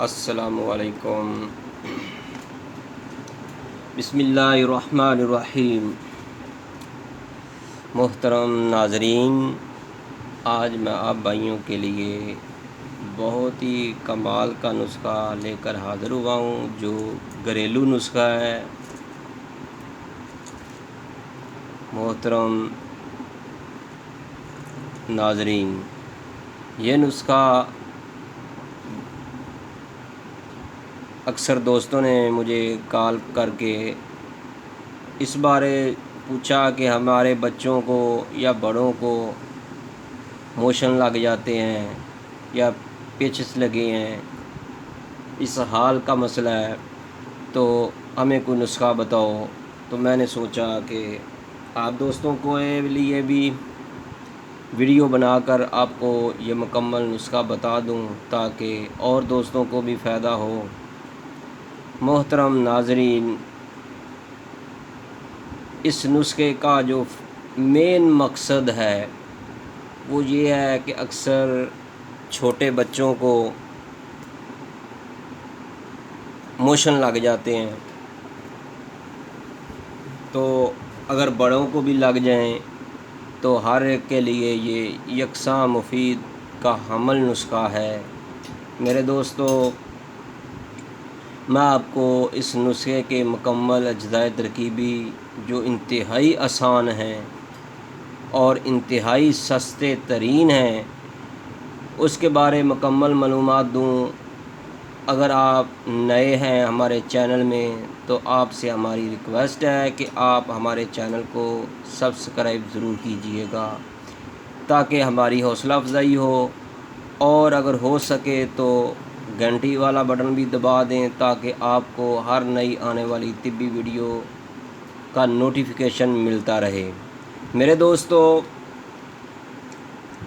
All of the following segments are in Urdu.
السلام علیکم۔ بسم اللہ الرحمن الرحیم۔ محترم ناظرین، آج میں آپ بھائیوں کے لیے بہت ہی کمال کا نسخہ لے کر حاضر ہوا ہوں، جو گھریلو نسخہ ہے۔ محترم ناظرین، یہ نسخہ اکثر دوستوں نے مجھے کال کر کے اس بارے پوچھا کہ ہمارے بچوں کو یا بڑوں کو موشن لگ جاتے ہیں یا پیچس لگے ہیں، اس حال کا مسئلہ ہے، تو ہمیں کوئی نسخہ بتاؤ۔ تو میں نے سوچا کہ آپ دوستوں کو لیے بھی ویڈیو بنا کر آپ کو یہ مکمل نسخہ بتا دوں تاکہ اور دوستوں کو بھی فائدہ ہو۔ محترم ناظرین، اس نسخے کا جو مین مقصد ہے وہ یہ ہے کہ اکثر چھوٹے بچوں کو موشن لگ جاتے ہیں، تو اگر بڑوں کو بھی لگ جائیں تو ہر ایک کے لیے یہ یکساں مفید کا حمل نسخہ ہے۔ میرے دوستو، میں آپ کو اس نسخے کے مکمل اجزائے ترکیبی جو انتہائی آسان ہیں اور انتہائی سستے ترین ہیں، اس کے بارے مکمل معلومات دوں۔ اگر آپ نئے ہیں ہمارے چینل میں تو آپ سے ہماری ریکویسٹ ہے کہ آپ ہمارے چینل کو سبسکرائب ضرور کیجئے گا تاکہ ہماری حوصلہ افزائی ہو، اور اگر ہو سکے تو گھنٹی والا بٹن بھی دبا دیں تاکہ آپ کو ہر نئی آنے والی طبی ویڈیو کا نوٹیفیکیشن ملتا رہے۔ میرے دوستو،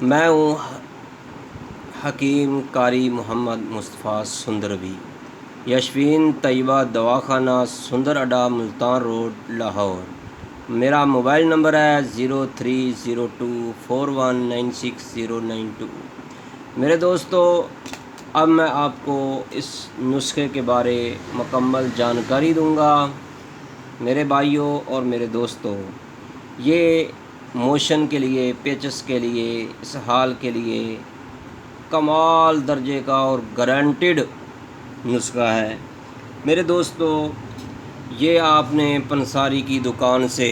میں ہوں حکیم قاری محمد مصطفیٰ سندروی، یشفین طیبہ دواخانہ، سندر اڈا، ملتان روڈ، لاہور۔ میرا موبائل نمبر ہے 0302419692۔ میرے دوستو، اب میں آپ کو اس نسخے کے بارے مکمل جانکاری دوں گا۔ میرے بھائیوں اور میرے دوستوں، یہ موشن کے لیے، پیچس کے لیے، اسہال کے لیے کمال درجے کا اور گارنٹیڈ نسخہ ہے۔ میرے دوستو، یہ آپ نے پنساری کی دکان سے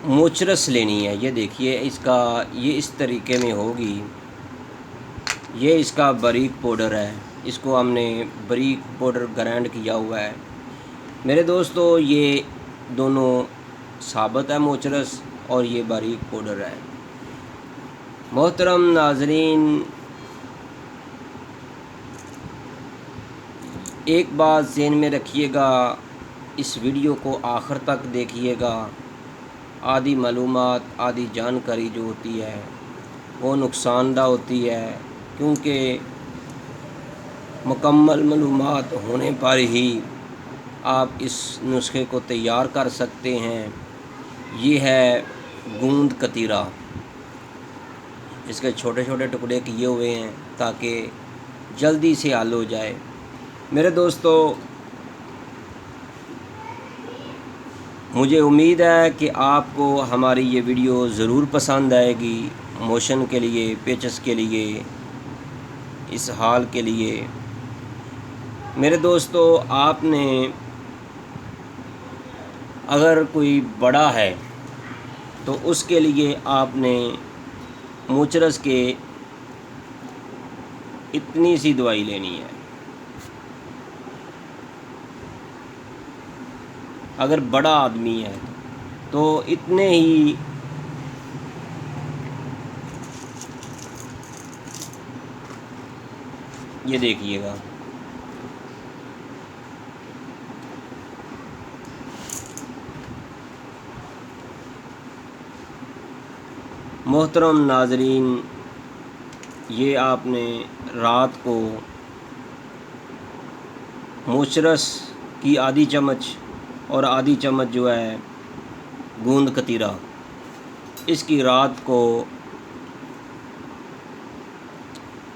موچرس لینی ہے۔ یہ دیکھیے، یہ اس طریقے میں ہوگی۔ یہ اس کا باریک پاؤڈر ہے، اس کو ہم نے باریک پاؤڈر گرائنڈ کیا ہوا ہے۔ میرے دوستو، یہ دونوں ثابت ہے، موچرس اور یہ باریک پاؤڈر ہے۔ محترم ناظرین، ایک بات ذہن میں رکھیے گا، اس ویڈیو کو آخر تک دیکھیے گا۔ آدھی معلومات، آدھی جانکاری جو ہوتی ہے وہ نقصان دہ ہوتی ہے، کیونکہ مکمل معلومات ہونے پر ہی آپ اس نسخے کو تیار کر سکتے ہیں۔ یہ ہے گوند کتیرا، اس کے چھوٹے چھوٹے ٹکڑے کیے ہوئے ہیں تاکہ جلدی سے حل ہو جائے۔ میرے دوستو، مجھے امید ہے کہ آپ کو ہماری یہ ویڈیو ضرور پسند آئے گی۔ موشن کے لیے، پیچس کے لیے، اسہال کے لیے۔ میرے دوستو، آپ نے اگر کوئی بڑا ہے تو اس کے لیے آپ نے موچرس کے اتنی سی دوائی لینی ہے۔ اگر بڑا آدمی ہے تو اتنے ہی یہ دیکھیے گا، محترم ناظرین، یہ آپ نے رات کو موچرس کی آدھی چمچ اور آدھی چمچ جو ہے گوند کتیرا، اس کی رات کو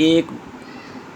1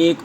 1